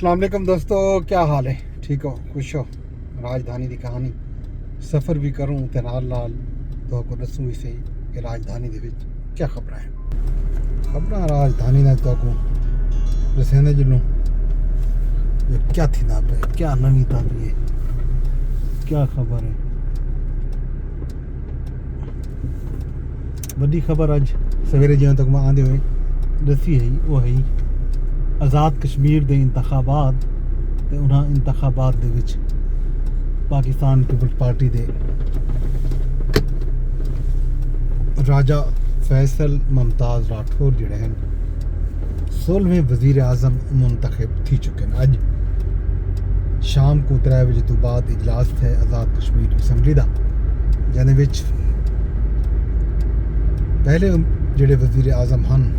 السلام علیکم دوستو، کیا حال ہے؟ ٹھیک ہو؟ خوش ہو؟ راجدھانی کی کہانی سفر بھی کروں تے نال نال تو کو دسوں بھی صحیح کہ راجدھانی دے وچ کیا خبر ہیں۔ خبر راجدھانی نے تو کو دسیں جنوں کیا تھی نا پہ کیا نویں تازی ہے، کیا خبر ہے۔ بڑی خبر اج سویرے جیوں تک میں آندے ہوئے دسی ہے وہ ہے آزاد کشمیر دے انتخابات تے انہاں انتخابات دے وچ پاکستان پیپلز پارٹی دے راجہ فیصل ممتاز راٹھور جڑے ہیں 16ویں وزیر اعظم منتخب تھی چکے ہیں۔ اج شام کو 3 بجے تو بعد اجلاس تھے آزاد کشمیر اسمبلی دا، جن وچ پہلے جڑے وزیر اعظم ہن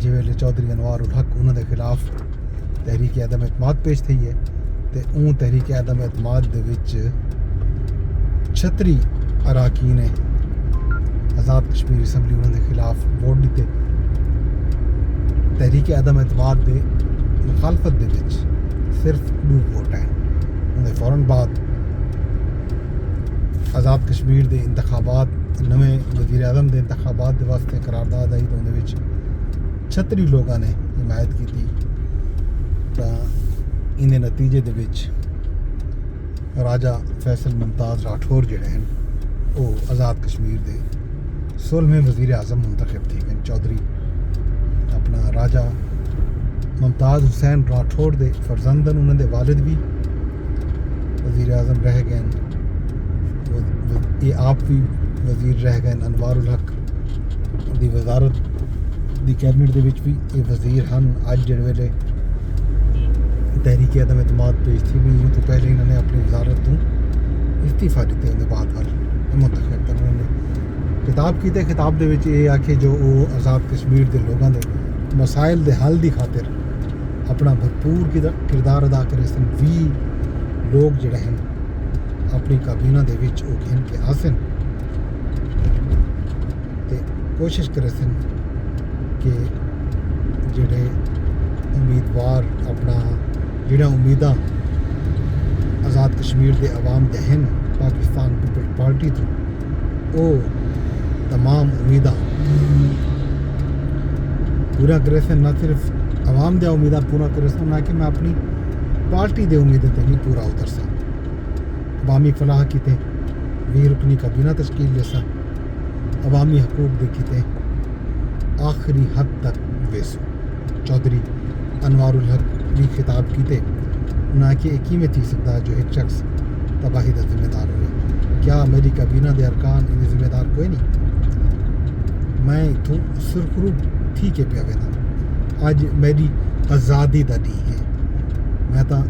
جی ویلے چودھری انوار الحق انہوں دے خلاف تحریک عدم اعتماد پیش تھی ہے تے اون تحریک عدم اعتماد دے وچ 36 اراکین آزاد کشمیر اسمبلی انہوں دے خلاف ووٹ دیتے۔ تحریک عدم اعتماد دے مخالفت دے وچ صرف 2 ووٹ ہیں۔ انہیں فوراً بعد آزاد کشمیر دے انتخابات نویں وزیر اعظم دے انتخابات دے واسطے قرارداد آئی تو انہیں وچ 36 لوگوں نے حمایت کی تھی۔ تا انہیں نتیجے دے وچ راجہ فیصل ممتاز راٹھور جڑے ہیں وہ آزاد کشمیر دے 16ویں وزیر اعظم منتخب تھی گئے۔ چودھری اپنا راجہ ممتاز حسین راٹھور دے فرزندن انہوں دے والد بھی وزیر اعظم رہ گئے، یہ آپ بھی وزیر رہ گئے۔ انوار الحق دی وزارت دی کیبنٹ دے وچ بھی یہ وزیر ہن۔ اج جڑے ویلے تحریک عدم اعتماد پیش تھی بھی تو پہلے انہوں نے اپنی وزارت تو استعفیٰ دیتے ہیں بعد وال منتخب کر انہوں نے خطاب کیتے۔ خطاب دے وچ یہ آکھے جو وہ آزاد کشمیر دے لوگوں دے مسائل دے حل دی خاطر اپنا بھرپور کردار ادا کرے سن۔ 20 لوگ جڑے ہیں اپنی کابینہ دے وچ وہ گھن کے آسن تے کوشش کرے سن کہ جڑے امیدوار اپنا جڑا امیداں آزاد کشمیر دے عوام دے ہیں پاکستان پیپلز پارٹی تو وہ تمام امیداں پورا کرے سن۔ نہ صرف عوام دے امیداں پورا کرے سن، نہ کہ میں اپنی پارٹی دے امیدیں تے بھی پورا اتر سا۔ عوامی فلاح کیتے 20 رکنی کابینہ تشکیل لے سا، عوامی حقوق دے کیتے آخری حد تک ویسو۔ چودھری انوار الحق بھی خطاب کیتے، نہ کہ ایک ہی میں تھی سکتا جو ایک شخص تباہی دا ذمہ دار ہوئے۔ کیا میری کابینہ دے ارکان انہیں ذمہ دار کوئی نہیں؟ میں اتوں سرخرو تھی کے پیا وینا، اج میری آزادی دا نہیں ہے۔ میں تا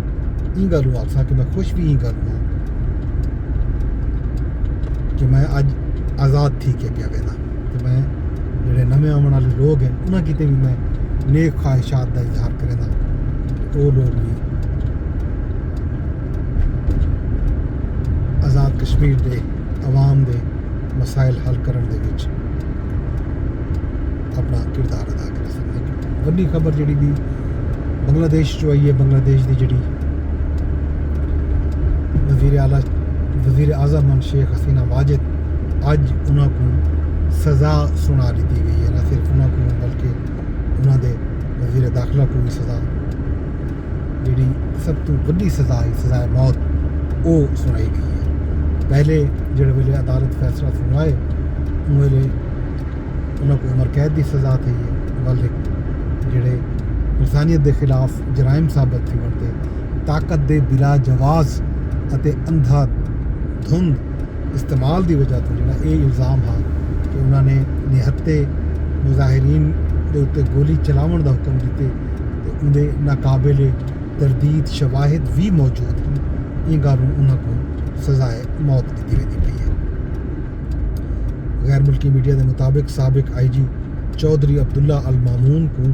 این گلوں آکسا کہ میں خوش بھی این گلوں ہوں کہ میں اج آزاد تھی کے پیا وینا۔ تو میں جڑے نویں آنے والے لوگ ہیں انہاں کیتے بھی میں نیک خواہشات دا اظہار کرے نا وہ لوگ بھی آزاد کشمیر دے عوام دے مسائل حل کرن دے وچ اپنا کردار ادا کرے سن۔ وڈی خبر جڑی بھی بنگلہ دیش جو آئی ہے، بنگلہ دیش دی جڑی وزیر اعظم شیخ حسینہ واجد اج انہاں کو سزا سنا دیتی گئی ہے۔ نہ صرف انہاں کو بلکہ انہاں دے وزیر داخلہ کو بھی سزا جڑی سب تو بڑی سزا ہے، سزائے موت وہ سنائی گئی ہے۔ پہلے جڑے ویلے عدالت فیصلہ سنوائے ان ویلے انہاں کو عمر قید دی سزا تھی ہے، بلکہ جڑے انسانیت دے خلاف جرائم ثابت تھی ورتے طاقت دے بلا جواز اتے اندھا دھند استعمال دی وجہ تو جڑا یہ الزام ہا کہ انہوں نے نہتے مظاہرین دے اتے گولی چلاون دا حکم دیتے تے اندے ناقابل تردید شواہد بھی موجود ہیں۔ یہ گالوں انہوں کو سزائے موت دیتی ویندی پئی ہے۔ غیر ملکی میڈیا دے مطابق سابق آئی جی چودھری عبداللہ المامون کو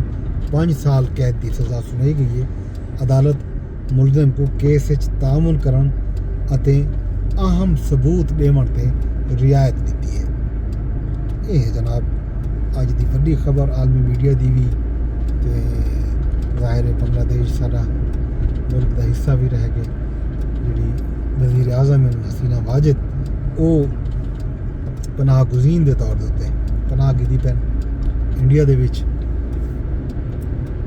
5 سال قید دی سزا سنائی گئی ہے۔ عدالت ملزم کو کیس وچ تعاون کرن اتے اہم ثبوت دیون تے رعایت دیتی ہے۔ یہ جناب اج دی وڈی خبر عالمی میڈیا دی بھی تے ظاہر ہے بنگلہ ਸਾਡਾ ਮੁਲਕ ਦਾ ਹਿੱਸਾ ਵੀ ਰਹਿ ਗਏ। ਜਿਹੜੀ ਵਜ਼ੀਰ ਆਜ਼ਮ ਹਸੀਨਾ ਵਾਜਿਦ ਉਹ ਪਨਾਹ ਗੁਜ਼ੀਨ ਦੇ ਤੌਰ ਦੇ ਉੱਤੇ ਪਨਾਹ ਕੀਤੀ ਪੈਣ ਇੰਡੀਆ ਦੇ ਵਿੱਚ।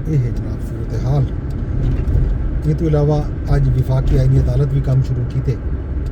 ਇਹ ਹੈ ਜਨਾਬ ਸੂਰਤ ਹਾਲ। ਇਹ ਤੋਂ ਇਲਾਵਾ ਅੱਜ ਵਿਫਾਕੀ ਆਈਨੀ ਅਦਾਲਤ ਵੀ ਕੰਮ ਸ਼ੁਰੂ ਕੀਤੇ।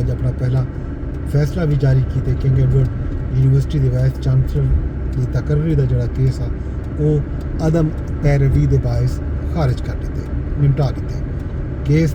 ਅੱਜ ਆਪਣਾ ਪਹਿਲਾ ਫੈਸਲਾ ਵੀ ਜਾਰੀ ਕੀਤੇ। ਕਿੰਗ ਐਡਵਰਡ ਯੂਨੀਵਰਸਿਟੀ ਦੇ ਵਾਈਸ ਚਾਂਸਲਰ ਦੀ ਤਕਰਰੀ ਦਾ ਜਿਹੜਾ ਕੇਸ ਆ ਉਹ ਅਦਮ ਪੈਰਵੀ ਦੇ ਬਾਇਸ ਖਾਰਿਜ ਕਰ ਦਿੱਤੇ, ਨਿਮਟਾ ਦਿੱਤੇ। ਕੇਸ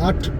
8